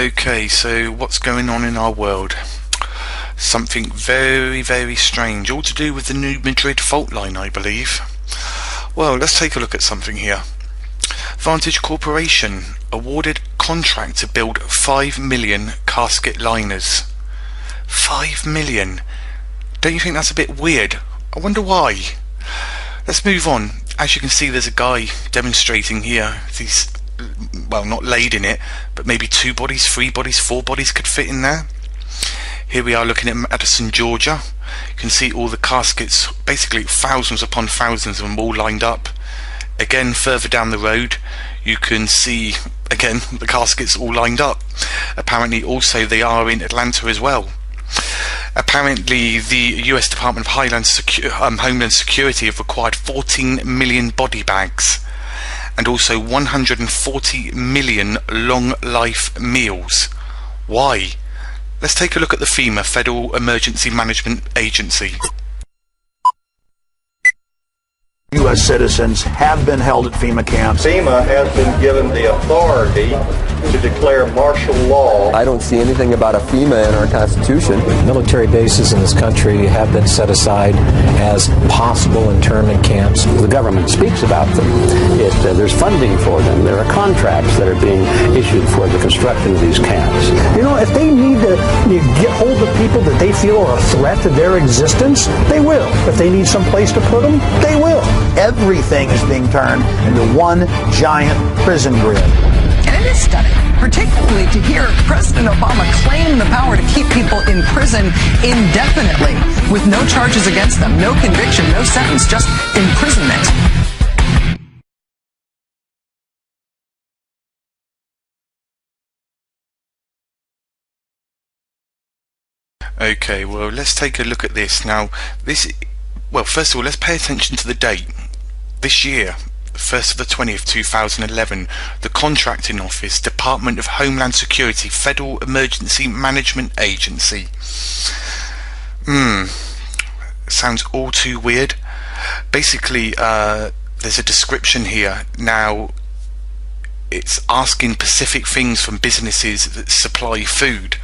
Okay, so what's going on in our world? Something very, very strange, all to do with the new Madrid fault line, I believe. Well, let's take a look at something here. Vantage Corporation awarded contract to build 5 million casket liners. 5 million? Don't you think that's a bit weird? I wonder why. Let's move on. As you can see, there's a guy demonstrating here. He's, well, not laid in it, but maybe 2 bodies, 3 bodies, 4 bodies could fit in there. Here we are looking at Madison, Georgia. You can see all the caskets, basically thousands upon thousands of them all lined up. Again, further down the road, you can see, again, the caskets all lined up. Apparently also they are in Atlanta as well. Apparently the US Department of Homeland Security have required 14 million body bags and also 140 million long life meals. Why? Let's take a look at the FEMA, Federal Emergency Management Agency. U.S. citizens have been held at FEMA camps. FEMA has been given the authority to declare martial law. I don't see anything about a FEMA in our Constitution. Military bases in this country have been set aside as possible internment camps. The government speaks about them. There's funding for them. There are contracts that are being issued for the construction of these camps. You know, if they need to get hold of people that they feel are a threat to their existence, they will. If they need some place to put them, they will. Everything is being turned into one giant prison grid. And it is stunning, particularly to hear President Obama claim the power to keep people in prison indefinitely with no charges against them, no conviction, no sentence, just imprisonment. Okay, well, let's take a look at this. Now, well, first of all, let's pay attention to the date. This year, 1st of the 20th, 2011, the Contracting Office, Department of Homeland Security, Federal Emergency Management Agency. Sounds all too weird. Basically, there's a description here. Now, it's asking specific things from businesses that supply food.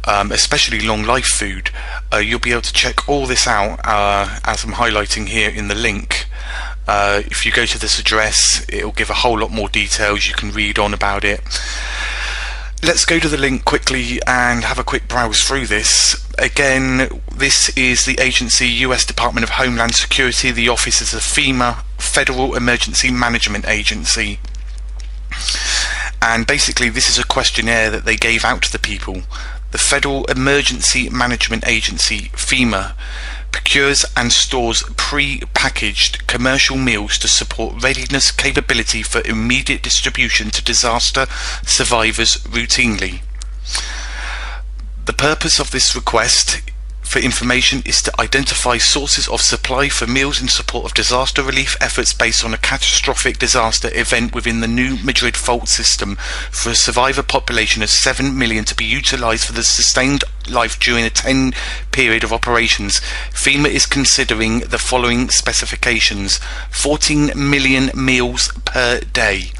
Especially long life food. You'll be able to check all this out as I'm highlighting here in the link. If you go to this address, it'll give a whole lot more details. You can read on about it. Let's go to the link quickly and have a quick browse through this. Again, this is the agency, US Department of Homeland Security. The office is the FEMA, Federal Emergency Management Agency. And basically this is a questionnaire that they gave out to the people. The Federal Emergency Management Agency, FEMA, procures and stores pre-packaged commercial meals to support readiness capability for immediate distribution to disaster survivors routinely. The purpose of this request for information is to identify sources of supply for meals in support of disaster relief efforts based on a catastrophic disaster event within the new Madrid fault system for a survivor population of 7 million to be utilized for the sustained life during a 10 period of operations. FEMA is considering the following specifications: 14 million meals per day.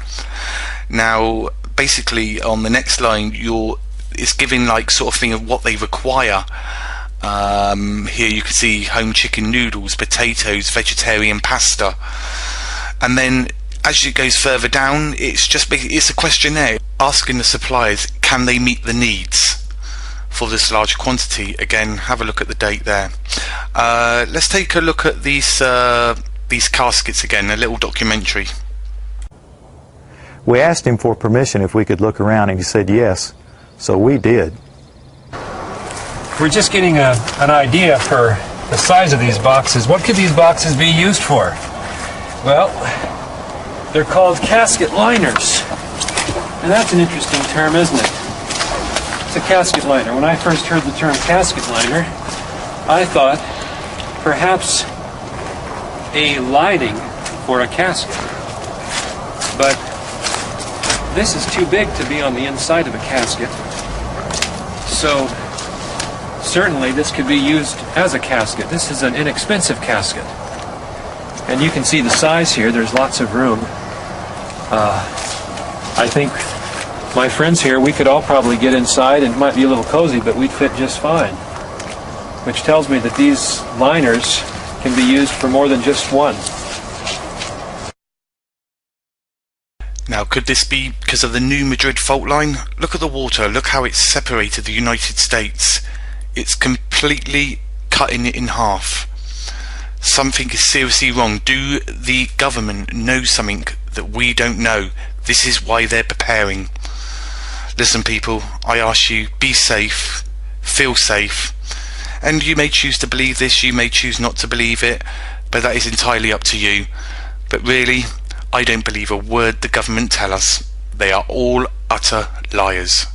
Now, basically on the next line, it's giving like sort of thing of what they require. Here you can see home chicken noodles, potatoes, vegetarian pasta, and then as it goes further down, it's a questionnaire asking the suppliers, can they meet the needs for this large quantity. Again, have a look at the date there. Let's take a look at these caskets again, a little documentary. We asked him for permission if we could look around, and he said yes, so we did. We're just getting an idea for the size of these boxes. What could these boxes be used for? Well, they're called casket liners. And that's an interesting term, isn't it? It's a casket liner. When I first heard the term casket liner, I thought perhaps a lining for a casket. But this is too big to be on the inside of a casket. So certainly this could be used as a casket. This is an inexpensive casket. And you can see the size here. There's lots of room. I think my friends here, we could all probably get inside, and it might be a little cozy, but we'd fit just fine. Which tells me that these liners can be used for more than just one. Now, could this be because of the new Madrid fault line? Look at the water, look how it's separated the United States. It's completely cutting it in half. Something is seriously wrong. Do the government know something that we don't know? This is why they're preparing. Listen people, I ask you, be safe, feel safe, and you may choose to believe this, you may choose not to believe it, but that is entirely up to you. But really, I don't believe a word the government tell us. They are all utter liars.